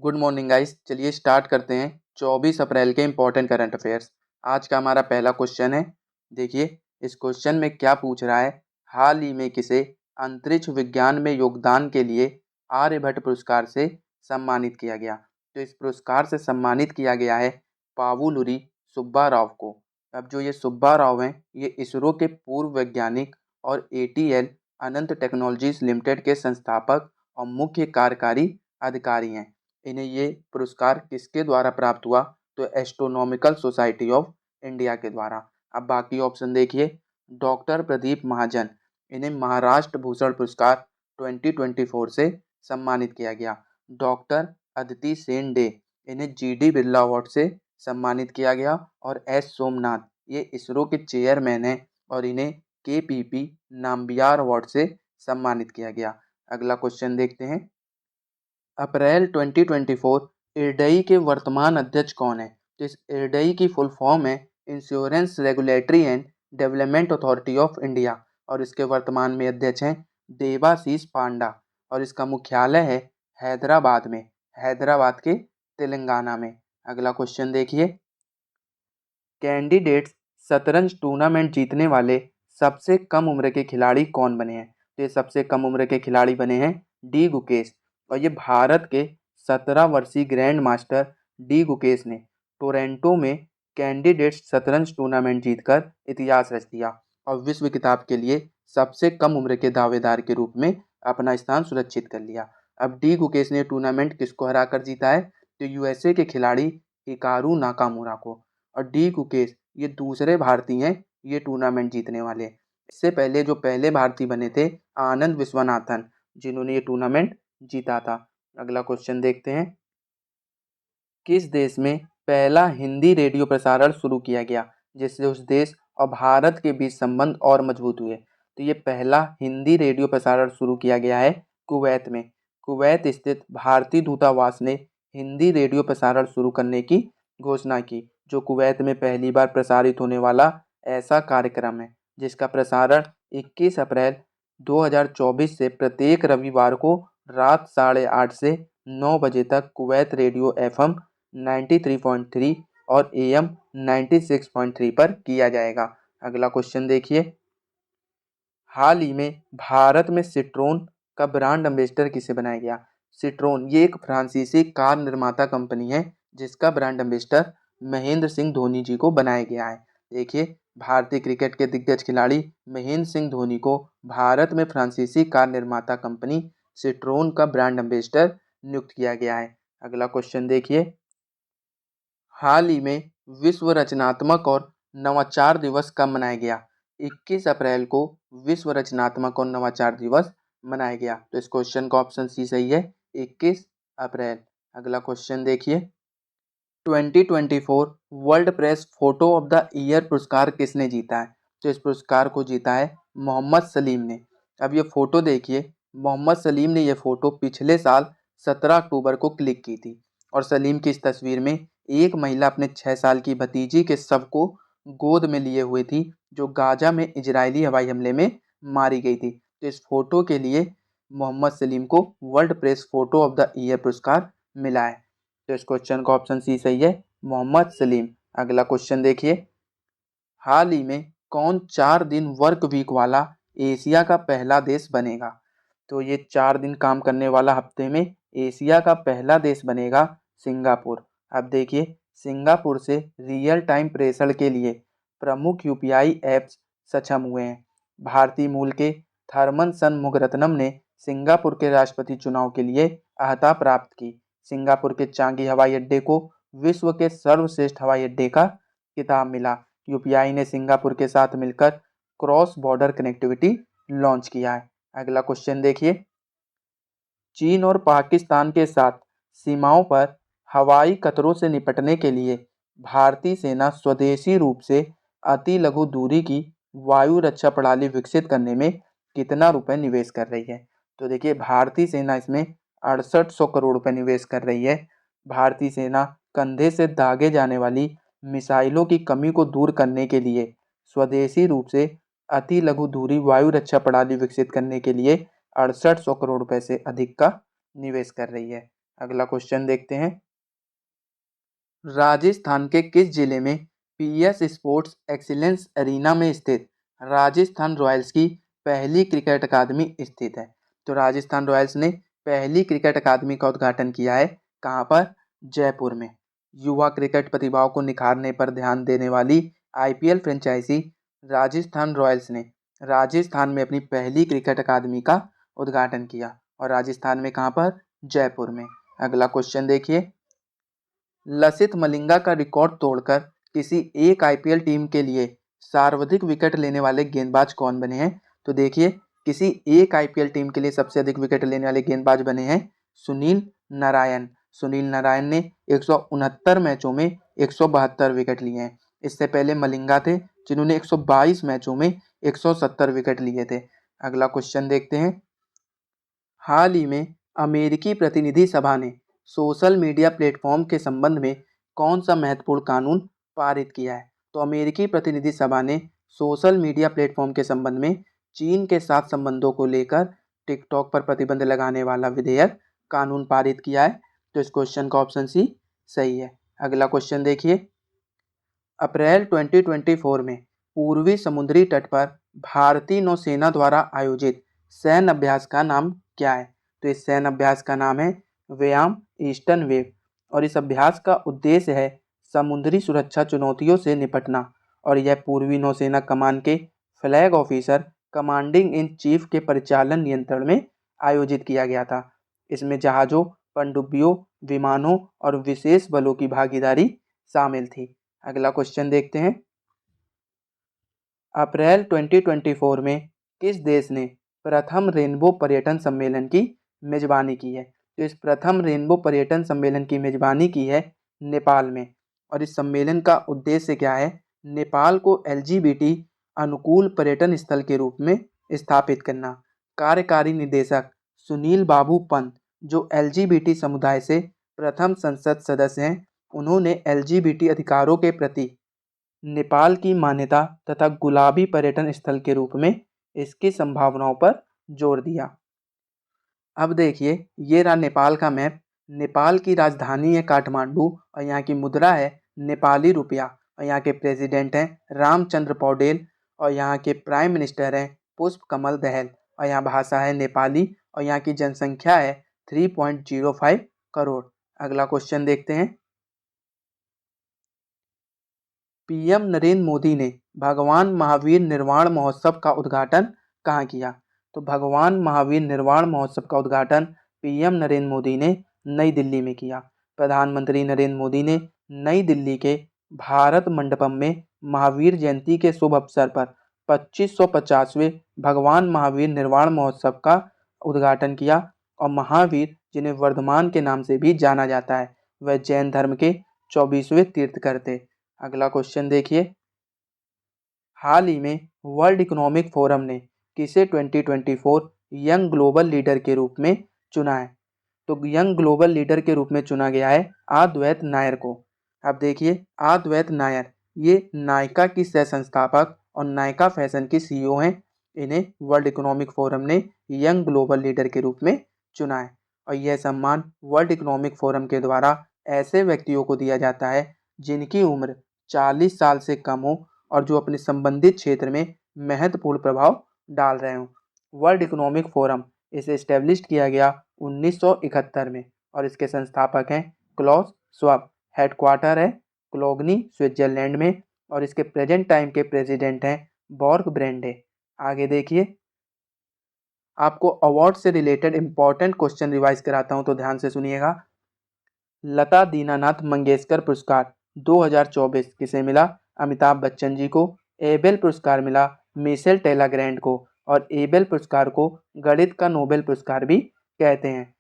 Good morning guys. चलिए start करते हैं 24 अप्रैल के इम्पोर्टेंट करंट अफेयर्स। आज का हमारा पहला क्वेश्चन है। देखिए इस क्वेश्चन में क्या पूछ रहा है। हाल ही में किसे अंतरिक्ष विज्ञान में योगदान के लिए आर्यभट्ट पुरस्कार से सम्मानित किया गया। तो इस पुरस्कार से सम्मानित किया गया है पावुलुरी सुब्बा राव को। अब जो ये सुब्बा राव हैं ये इसरो के पूर्व वैज्ञानिक और ATL अनंत टेक्नोलॉजीज लिमिटेड के संस्थापक और मुख्य कार्यकारी अधिकारी हैं। इन्हें ये पुरस्कार किसके द्वारा प्राप्त हुआ, तो एस्ट्रोनॉमिकल सोसाइटी ऑफ इंडिया के द्वारा। अब बाकी ऑप्शन देखिए। डॉक्टर प्रदीप महाजन, इन्हें महाराष्ट्र भूषण पुरस्कार 2024 से सम्मानित किया गया। डॉक्टर अदिति सेन डे, इन्हें GD बिरला अवार्ड से सम्मानित किया गया। और S सोमनाथ, ये इसरो के चेयरमैन हैं और इन्हें KPP नाम्बियार अवार्ड से सम्मानित किया गया। अगला क्वेश्चन देखते हैं। अप्रैल 2024 इरडई के वर्तमान अध्यक्ष कौन है। तो इस इरडई की फुल फॉर्म है insurance regulatory and development authority of India और इसके वर्तमान में अध्यक्ष हैं देवाशीष पांडा और इसका मुख्यालय है हैदराबाद में, हैदराबाद के तेलंगाना में। अगला क्वेश्चन देखिए। कैंडिडेट्स शतरंज टूर्नामेंट जीतने वाले सबसे कम उम्र के खिलाड़ी कौन बने हैं। तो ये सबसे कम उम्र के खिलाड़ी बने हैं डी गुकेश और ये भारत के 17 वर्षीय ग्रैंड मास्टर डी गुकेश ने टोरंटो में कैंडिडेट्स शतरंज टूर्नामेंट जीतकर इतिहास रच दिया और विश्व खिताब के लिए सबसे कम उम्र के दावेदार के रूप में अपना स्थान सुरक्षित कर लिया। अब डी गुकेश ने टूर्नामेंट किसको हराकर जीता है, तो USA के खिलाड़ी हिकारू नाकामुरा को। और डी गुकेश ये दूसरे भारतीय हैं ये टूर्नामेंट जीतने वाले। इससे पहले जो पहले भारतीय बने थे आनंद विश्वनाथन, जिन्होंने ये टूर्नामेंट जीता था। अगला क्वेश्चन देखते हैं। किस देश में पहला हिंदी रेडियो प्रसारण शुरू किया गया जिससे उस देश और भारत के बीच संबंध और मजबूत हुए। तो ये पहला हिंदी रेडियो प्रसारण शुरू किया गया है कुवैत में। कुवैत स्थित भारतीय दूतावास ने हिंदी रेडियो प्रसारण शुरू करने की घोषणा की, जो कुवैत में पहली बार प्रसारित होने वाला ऐसा कार्यक्रम है जिसका प्रसारण 21 अप्रैल 2024 से प्रत्येक रविवार को रात 8:30 से 9 बजे तक कुवैत रेडियो FM 93.3 और AM 96.3 पर किया जाएगा। अगला क्वेश्चन देखिए। हाल ही में भारत में सिट्रोन का ब्रांड एम्बेसडर किसे बनाया गया। सिट्रोन ये एक फ्रांसीसी कार निर्माता कंपनी है जिसका ब्रांड एम्बेसडर महेंद्र सिंह धोनी जी को बनाया गया है। देखिए भारतीय क्रिकेट के दिग्गज खिलाड़ी महेंद्र सिंह धोनी को भारत में फ्रांसीसी कार निर्माता कंपनी सिट्रोन का ब्रांड एम्बेसडर नियुक्त किया गया है। अगला क्वेश्चन देखिए। हाल ही में विश्व रचनात्मक और नवाचार दिवस कब मनाया गया। 21 अप्रैल को विश्व रचनात्मक और नवाचार दिवस मनाया गया। तो इस क्वेश्चन का ऑप्शन सी सही है, 21 अप्रैल। अगला क्वेश्चन देखिए। 2024 world press photo of the year पुरस्कार किसने जीता है। तो इस पुरस्कार को जीता है मोहम्मद सलीम ने। अब ये फोटो देखिए, मोहम्मद सलीम ने ये फोटो पिछले साल 17 अक्टूबर को क्लिक की थी और सलीम की इस तस्वीर में एक महिला अपने 6 साल की भतीजी के शव को गोद में लिए हुए थी, जो गाजा में इजरायली हवाई हमले में मारी गई थी। तो इस फोटो के लिए मोहम्मद सलीम को world press photo of the year पुरस्कार मिला है। तो इस क्वेश्चन का ऑप्शन सी सही है, मोहम्मद सलीम। अगला क्वेश्चन देखिए। हाल ही में कौन 4 दिन वर्क वीक वाला एशिया का पहला देश बनेगा। तो ये 4 दिन काम करने वाला हफ्ते में एशिया का पहला देश बनेगा सिंगापुर। अब देखिए सिंगापुर से रियल टाइम प्रेषण के लिए प्रमुख UPI ऐप्स सक्षम हुए हैं। भारतीय मूल के थर्मन षणमुगरत्नम ने सिंगापुर के राष्ट्रपति चुनाव के लिए अहता प्राप्त की। सिंगापुर के चांगी हवाई अड्डे को विश्व के सर्वश्रेष्ठ हवाई अड्डे का खिताब मिला। UPI ने सिंगापुर के साथ मिलकर क्रॉस बॉर्डर कनेक्टिविटी लॉन्च किया है। अगला क्वेश्चन देखिए। चीन और पाकिस्तान के साथ सीमाओं पर हवाई खतरों से निपटने के लिए भारतीय सेना स्वदेशी रूप से अति लघु दूरी की वायु रक्षा प्रणाली विकसित करने में कितना रुपए निवेश कर रही है। तो देखिए भारतीय सेना इसमें 6800 करोड़ रुपए निवेश कर रही है। भारतीय सेना कंधे से दागे जाने वाली मिसाइलों की कमी को दूर करने के लिए स्वदेशी रूप से अति लघु दूरी वायु रक्षा प्रणाली विकसित करने के लिए 6800 करोड़ रुपए से अधिक का निवेश कर रही है। अगला क्वेश्चन देखते हैं। राजस्थान के किस जिले में पीएस स्पोर्ट्स एक्सीलेंस एरिना में स्थित राजस्थान रॉयल्स की पहली क्रिकेट अकादमी स्थित है? तो राजस्थान रॉयल्स ने पहली क्रिकेट अकादमी का उद्घाटन किया है कहाँ पर? जयपुर में। युवा क्रिकेट प्रतिभाओं को निखारने पर ध्यान देने वाली आईपीएल फ्रेंचाइजी राजस्थान रॉयल्स ने राजस्थान में अपनी पहली क्रिकेट अकादमी का उद्घाटन किया, और राजस्थान में कहाँ पर? जयपुर में। अगला क्वेश्चन देखिए। लसिथ मलिंगा का रिकॉर्ड तोड़कर किसी एक आईपीएल टीम के लिए सर्वाधिक विकेट लेने वाले गेंदबाज कौन बने हैं? तो देखिए, किसी एक आईपीएल टीम के लिए सबसे अधिक विकेट लेने वाले गेंदबाज बने हैं सुनील नारायण। सुनील नारायण ने 169 मैचों में 172 विकेट लिए हैं। इससे पहले मलिंगा थे जिन्होंने 122 मैचों में 170 विकेट लिए थे। अगला क्वेश्चन देखते हैं। हाल ही में अमेरिकी प्रतिनिधि सभा ने सोशल मीडिया प्लेटफॉर्म के संबंध में कौन सा महत्वपूर्ण कानून पारित किया है? तो अमेरिकी प्रतिनिधि सभा ने सोशल मीडिया प्लेटफॉर्म के संबंध में चीन के साथ संबंधों को लेकर टिकटॉक पर प्रतिबंध लगाने वाला विधेयक कानून पारित किया है। तो इस क्वेश्चन का ऑप्शन सी सही है। अगला क्वेश्चन देखिए। अप्रैल 2024 में पूर्वी समुद्री तट पर भारतीय नौसेना द्वारा आयोजित सैन्य अभ्यास का नाम क्या है? तो इस सैन्य अभ्यास का नाम है व्यायाम ईस्टर्न वेव, और इस अभ्यास का उद्देश्य है समुद्री सुरक्षा चुनौतियों से निपटना, और यह पूर्वी नौसेना कमान के flag officer commanding in chief के परिचालन नियंत्रण में आयोजित किया गया था। इसमें जहाज़ों, पनडुब्बियों, विमानों और विशेष बलों की भागीदारी शामिल थी। अगला क्वेश्चन देखते हैं। अप्रैल 2024 में किस देश ने प्रथम रेनबो पर्यटन सम्मेलन की मेजबानी की है? तो इस प्रथम रेनबो पर्यटन सम्मेलन की मेजबानी की है नेपाल में, और इस सम्मेलन का उद्देश्य क्या है? नेपाल को एलजीबीटी अनुकूल पर्यटन स्थल के रूप में स्थापित करना। कार्यकारी निदेशक सुनील बाबू पंत, जो एलजीबीटी समुदाय से प्रथम संसद सदस्य हैं, उन्होंने एलजीबीटी अधिकारों के प्रति नेपाल की मान्यता तथा गुलाबी पर्यटन स्थल के रूप में इसकी संभावनाओं पर जोर दिया। अब देखिए, ये रहा नेपाल का मैप। नेपाल की राजधानी है काठमांडू, और यहाँ की मुद्रा है नेपाली रुपया, और यहाँ के प्रेसिडेंट हैं रामचंद्र पौडेल, और यहाँ के प्राइम मिनिस्टर हैं पुष्प कमल दहल, और यहाँ भाषा है नेपाली, और यहाँ की जनसंख्या है 3.05 करोड़। अगला क्वेश्चन देखते हैं। पीएम नरेंद्र मोदी ने भगवान महावीर निर्वाण महोत्सव का उद्घाटन कहाँ किया? तो भगवान महावीर निर्वाण महोत्सव का उद्घाटन पीएम नरेंद्र मोदी ने नई दिल्ली में किया। प्रधानमंत्री नरेंद्र मोदी ने नई दिल्ली के भारत मंडपम में महावीर जयंती के शुभ अवसर पर 2550वें भगवान महावीर निर्वाण महोत्सव का उद्घाटन किया। और महावीर, जिन्हें वर्धमान के नाम से भी जाना जाता है, वह जैन धर्म के 24वें तीर्थकर थे। अगला क्वेश्चन देखिए। हाल ही में वर्ल्ड इकोनॉमिक फोरम ने किसे 2024 यंग ग्लोबल लीडर के रूप में चुना है? तो यंग ग्लोबल लीडर के रूप में चुना गया है अद्वैत नायर को। अब देखिए, अद्वैत नायर ये नायका की सह संस्थापक और नायका फैशन की सीईओ हैं। इन्हें वर्ल्ड इकोनॉमिक फोरम ने यंग ग्लोबल लीडर के रूप में चुना है, और यह सम्मान वर्ल्ड इकोनॉमिक फोरम के द्वारा ऐसे व्यक्तियों को दिया जाता है जिनकी उम्र 40 साल से कम हो और जो अपने संबंधित क्षेत्र में महत्वपूर्ण प्रभाव डाल रहे हों। वर्ल्ड इकोनॉमिक फोरम इसे इस्टेब्लिश किया गया 1971 में, और इसके संस्थापक हैं क्लॉस श्वाब। हेडक्वार्टर है क्लोगनी, स्विट्जरलैंड में, और इसके प्रेजेंट टाइम के प्रेसिडेंट हैं बॉर्ग ब्रेंडे। आगे देखिए, आपको अवार्ड से रिलेटेड इंपॉर्टेंट क्वेश्चन रिवाइज कराता हूं, तो ध्यान से सुनिएगा। लता दीनानाथ मंगेशकर पुरस्कार 2024 किसे मिला? अमिताभ बच्चन जी को। एबेल पुरस्कार मिला मिशेल टेलाग्रैंड को, और एबेल पुरस्कार को गणित का नोबेल पुरस्कार भी कहते हैं।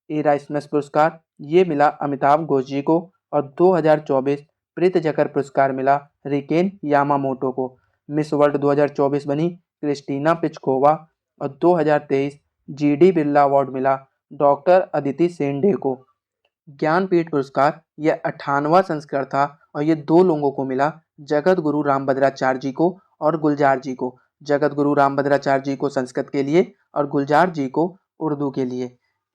इरास्मस पुरस्कार ये मिला अमिताभ घोष जी को, और 2024 प्रित्जकर पुरस्कार मिला रिकेन यामामोटो को। मिस वर्ल्ड 2024 बनी क्रिस्टीना पिचकोवा, और 2023 जीडी बिरला अवार्ड मिला डॉक्टर अदिति सेनडे को। ज्ञानपीठ पुरस्कार यह 98वां संस्करण था, और ये दो लोगों को मिला, जगत गुरु रामभद्राचार्य जी को और गुलजार जी को। जगत गुरु रामभद्राचार्य जी को संस्कृत के लिए और गुलजार जी को उर्दू के लिए।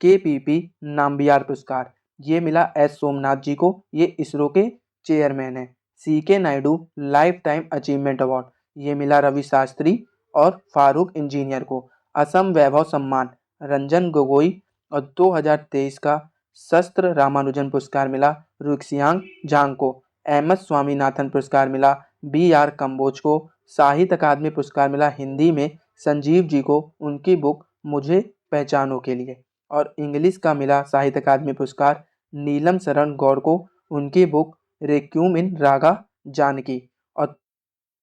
KPP नाम्बियार पुरस्कार, ये मिला एस सोमनाथ जी को, ये इसरो के चेयरमैन हैं। CK Naidu life time achievement award, ये मिला रवि शास्त्री और फारूक इंजीनियर को। असम वैभव सम्मान रंजन गोगोई, और 2023 का शस्त्र रामानुजन पुरस्कार मिला रुक्सियांग झांग को। MS स्वामीनाथन पुरस्कार मिला BR कम्बोज को। साहित्य अकादमी पुरस्कार मिला हिंदी में संजीव जी को, उनकी बुक मुझे पहचानों के लिए। और इंग्लिश का मिला साहित्य अकादमी पुरस्कार नीलम शरण गौड़ को, उनकी बुक रेक्यूम इन रागा जानकी। और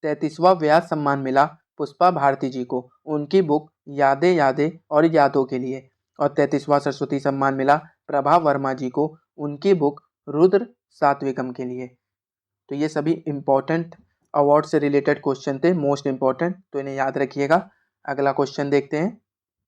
33वां व्यास सम्मान मिला पुष्पा भारती जी को, उनकी बुक यादें यादें और यादों के लिए। और 33वां सरस्वती सम्मान मिला प्रभा वर्मा जी को, उनकी बुक रुद्र सात्विकम के लिए। तो ये सभी इम्पोर्टेंट अवार्ड से रिलेटेड क्वेश्चन थे, मोस्ट इम्पोर्टेंट, तो इन्हें याद रखिएगा। अगला क्वेश्चन देखते हैं।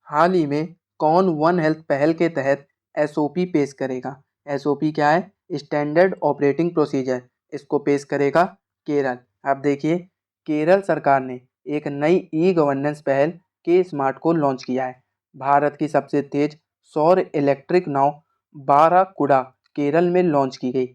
हाल ही में कौन वन हेल्थ पहल के तहत SOP पेश करेगा? SOP क्या है? Standard operating procedure. इसको पेश करेगा केरल। अब देखिए, केरल सरकार ने एक नई ई-गवर्नेंस पहल के स्मार्ट को लॉन्च किया है। भारत की सबसे तेज सौर इलेक्ट्रिक नाव बाराकुडा केरल में लॉन्च की गई।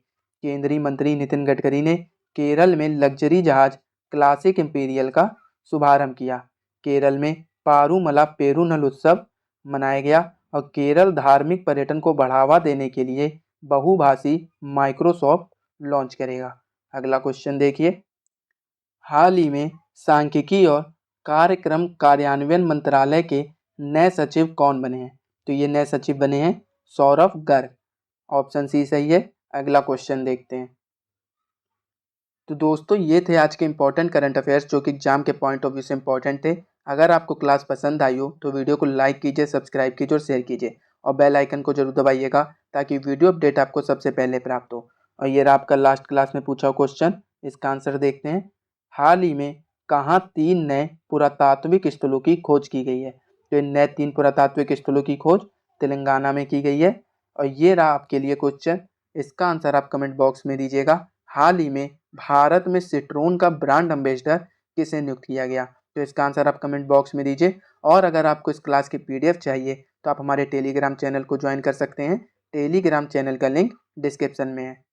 केंद्रीय मंत्री नितिन गडकरी ने केरल में लग्जरी जहाज क्लासिक इंपीरियल का शुभारंभ किया। केरल में पारूमला पेरूनल उत्सव मनाया गया। और केरल धार्मिक पर्यटन को बढ़ावा देने के लिए बहुभाषी माइक्रोसॉफ्ट लॉन्च करेगा। अगला क्वेश्चन देखिए। हाल ही में सांख्यिकी और कार्यक्रम कार्यान्वयन मंत्रालय के नए सचिव कौन बने हैं? तो ये नए सचिव बने हैं सौरभ गर्ग। ऑप्शन सी सही है। अगला क्वेश्चन देखते हैं। तो दोस्तों, ये थे आज के इंपॉर्टेंट करंट अफेयर्स जो कि एग्जाम के पॉइंट ऑफ व्यू से इंपॉर्टेंट थे। अगर आपको क्लास पसंद आई हो तो वीडियो को लाइक कीजिए, सब्सक्राइब कीजिए और शेयर कीजिए, और बेल आइकन को जरूर दबाइएगा ताकि वीडियो अपडेट आपको सबसे पहले प्राप्त हो। और ये रहा आपका लास्ट क्लास में पूछा हुआ क्वेश्चन, इसका आंसर देखते हैं। हाल ही में कहाँ 3 नए पुरातात्विक स्थलों की खोज की गई है? तो इन नए 3 पुरातात्विक स्थलों की खोज तेलंगाना में की गई है। और ये रहा आपके लिए क्वेश्चन, इसका आंसर आप कमेंट बॉक्स में दीजिएगा। हाल ही में भारत में सिट्रोन का ब्रांड एम्बेसडर किसे नियुक्त किया गया? तो इसका आंसर आप कमेंट बॉक्स में दीजिए। और अगर आपको इस क्लास की PDF चाहिए तो आप हमारे टेलीग्राम चैनल को ज्वाइन कर सकते हैं। टेलीग्राम चैनल का लिंक डिस्क्रिप्शन में है।